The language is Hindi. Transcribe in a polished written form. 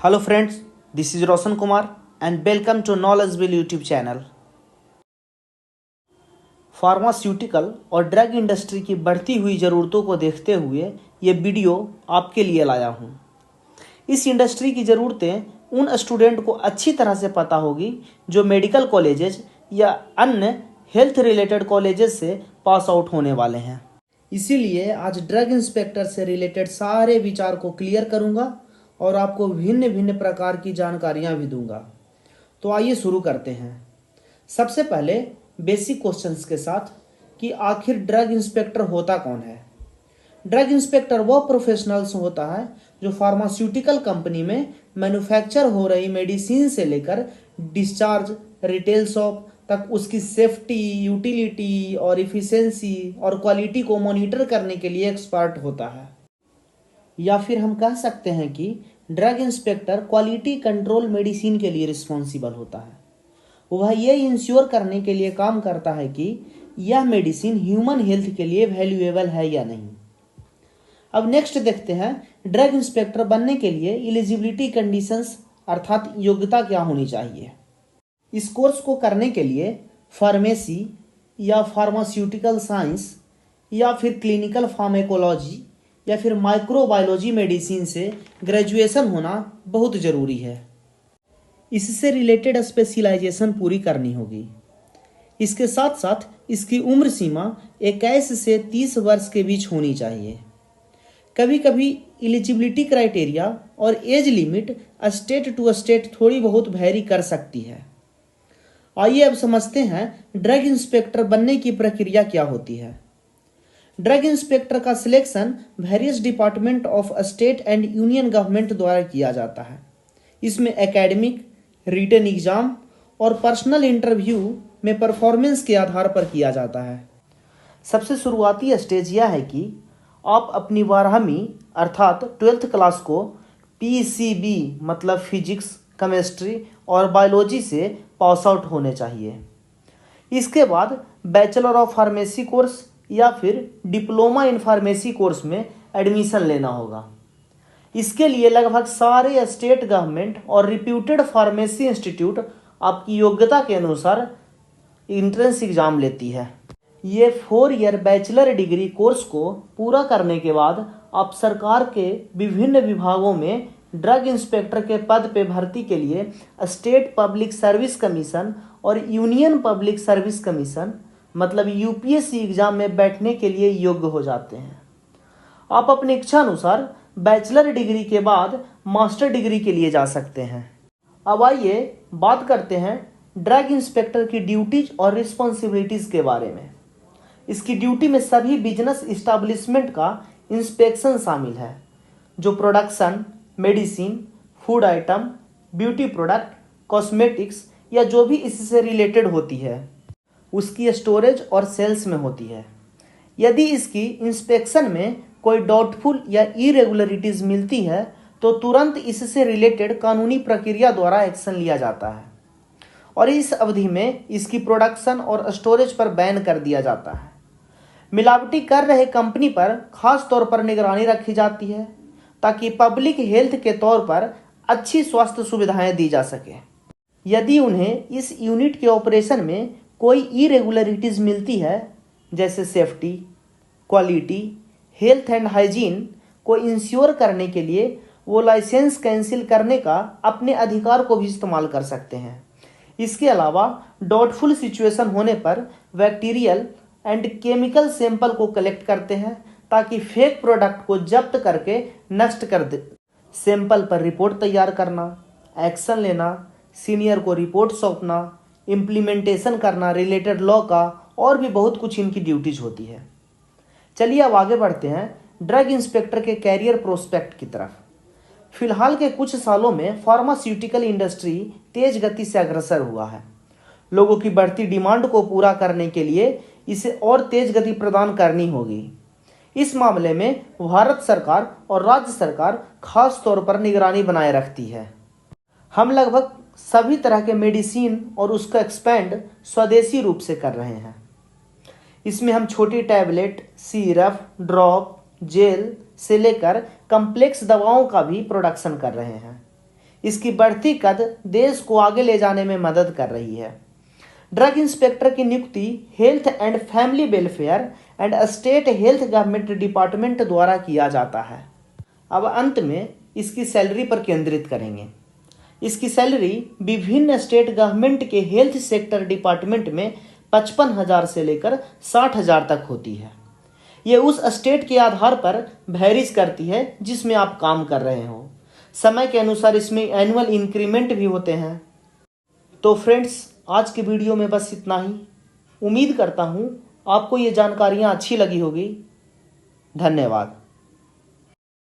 Hello friends, this is Roshan Kumar and welcome to Knowledgeable YouTube channel. Pharmaceutical और ड्रग इंडस्ट्री की बढ़ती हुई ज़रूरतों को देखते हुए ये वीडियो आपके लिए लाया हूँ। इस इंडस्ट्री की ज़रूरतें उन स्टूडेंट को अच्छी तरह से पता होगी जो मेडिकल कॉलेजेस या अन्य हेल्थ रिलेटेड कॉलेजेस से पास आउट होने वाले हैं। इसीलिए आज ड्रग इंस्पेक्टर से रिलेटेड सारे विचार को क्लियर करूँगा और आपको भिन्न भिन्न प्रकार की जानकारियाँ भी दूंगा। तो आइए शुरू करते हैं। सबसे पहले बेसिक क्वेश्चंस के साथ कि आखिर ड्रग इंस्पेक्टर होता कौन है। ड्रग इंस्पेक्टर वह प्रोफेशनल्स होता है जो फार्मास्यूटिकल कंपनी में मैन्युफैक्चर हो रही मेडिसिन से लेकर डिस्चार्ज रिटेल शॉप तक उसकी सेफ्टी, यूटिलिटी और इफिशिएंसी और क्वालिटी को मॉनिटर करने के लिए एक्सपर्ट होता है। या फिर हम कह सकते हैं कि drug inspector quality control medicine के लिए रिस्पॉन्सिबल होता है। वह ये इंश्योर करने के लिए काम करता है कि यह मेडिसिन ह्यूमन हेल्थ के लिए वैल्यूएबल है या नहीं। अब नेक्स्ट देखते हैं ड्रग इंस्पेक्टर बनने के लिए एलिजिबिलिटी कंडीशंस अर्थात योग्यता क्या होनी चाहिए। इस कोर्स को करने के लिए फार्मेसी या फार्मास्यूटिकल साइंस या फिर क्लिनिकल फार्मेकोलॉजी या फिर माइक्रोबायोलॉजी मेडिसिन से ग्रेजुएशन होना बहुत ज़रूरी है। इससे रिलेटेड स्पेशलाइजेशन पूरी करनी होगी। इसके साथ साथ इसकी उम्र सीमा 21 से 30 वर्ष के बीच होनी चाहिए। कभी कभी एलिजिबिलिटी क्राइटेरिया और age limit state to state थोड़ी बहुत वैरी कर सकती है। आइए अब समझते हैं ड्रग इंस्पेक्टर बनने की प्रक्रिया क्या होती है। ड्रग इंस्पेक्टर का selection various department of state and union government द्वारा किया जाता है। इसमें एकेडमिक, रिटन एग्जाम और पर्सनल इंटरव्यू में परफॉर्मेंस के आधार पर किया जाता है। सबसे शुरुआती स्टेज यह है कि आप अपनी 12वीं अर्थात 12th क्लास को PCB मतलब फिजिक्स, केमिस्ट्री और बायोलॉजी से पास आउट होने चाहिए। इसके बाद बैचलर ऑफ फार्मेसी कोर्स या फिर डिप्लोमा इन फार्मेसी कोर्स में एडमिशन लेना होगा। इसके लिए लगभग सारे स्टेट गवर्नमेंट और रिप्यूटेड फार्मेसी इंस्टीट्यूट आपकी योग्यता के अनुसार एंट्रेंस एग्जाम लेती है। ये 4 ईयर बैचलर डिग्री कोर्स को पूरा करने के बाद आप सरकार के विभिन्न विभागों में ड्रग इंस्पेक्टर के पद पे भर्ती के लिए स्टेट पब्लिक सर्विस कमीशन और यूनियन पब्लिक सर्विस कमीशन मतलब UPSC एग्जाम में बैठने के लिए योग्य हो जाते हैं। आप अपनी इच्छा अनुसार बैचलर डिग्री के बाद मास्टर डिग्री के लिए जा सकते हैं। अब आइए बात करते हैं ड्रग इंस्पेक्टर की ड्यूटीज और रिस्पॉन्सिबिलिटीज़ के बारे में। इसकी ड्यूटी में सभी बिजनेस इस्टेब्लिशमेंट का इंस्पेक्शन शामिल है, जो production, medicine, food item, beauty product, cosmetics या जो भी इससे रिलेटेड होती है उसकी स्टोरेज और सेल्स में होती है। यदि इसकी इंस्पेक्शन में कोई डाउटफुल या इरेगुलरिटीज़ मिलती है तो तुरंत इससे रिलेटेड कानूनी प्रक्रिया द्वारा एक्शन लिया जाता है और इस अवधि में इसकी प्रोडक्शन और स्टोरेज पर बैन कर दिया जाता है। मिलावटी कर रहे कंपनी पर खास तौर पर निगरानी रखी जाती है ताकि पब्लिक हेल्थ के तौर पर अच्छी स्वास्थ्य सुविधाएं दी जा सके। यदि उन्हें इस यूनिट के ऑपरेशन में कोई इरेगुलरिटीज़ मिलती है जैसे safety, quality, health and hygiene को इंश्योर करने के लिए वो लाइसेंस कैंसिल करने का अपने अधिकार को भी इस्तेमाल कर सकते हैं। इसके अलावा डाउटफुल सिचुएशन होने पर बैक्टीरियल एंड केमिकल सैंपल को कलेक्ट करते हैं ताकि फेक प्रोडक्ट को जब्त करके नष्ट कर दे। सैंपल पर रिपोर्ट तैयार करना, एक्शन लेना, सीनियर को रिपोर्ट सौंपना, इम्प्लीमेंटेशन करना रिलेटेड लॉ का और भी बहुत कुछ इनकी ड्यूटीज होती है। चलिए अब आगे बढ़ते हैं ड्रग इंस्पेक्टर के कैरियर प्रोस्पेक्ट की तरफ। फिलहाल के कुछ सालों में फार्मास्यूटिकल इंडस्ट्री तेज गति से अग्रसर हुआ है। लोगों की बढ़ती डिमांड को पूरा करने के लिए इसे और तेज गति प्रदान करनी होगी। इस मामले में भारत सरकार और राज्य सरकार खास तौर पर निगरानी बनाए रखती है। हम लगभग सभी तरह के मेडिसिन और उसका एक्सपेंड स्वदेशी रूप से कर रहे हैं। इसमें हम छोटी टैबलेट, सिरप, ड्रॉप, जेल से लेकर कम्प्लेक्स दवाओं का भी प्रोडक्शन कर रहे हैं। इसकी बढ़ती कद देश को आगे ले जाने में मदद कर रही है। ड्रग इंस्पेक्टर की नियुक्ति health and family welfare and state health government department द्वारा किया जाता है। अब अंत में इसकी सैलरी पर केंद्रित करेंगे। इसकी सैलरी विभिन्न स्टेट गवर्नमेंट के हेल्थ सेक्टर डिपार्टमेंट में 55,000 से लेकर 60,000 तक होती है। ये उस स्टेट के आधार पर वेरीज करती है जिसमें आप काम कर रहे हो। समय के अनुसार इसमें एनुअल इंक्रीमेंट भी होते हैं। तो फ्रेंड्स, आज की वीडियो में बस इतना ही। उम्मीद करता हूँ आपको ये जानकारियाँ अच्छी लगी होगी। धन्यवाद।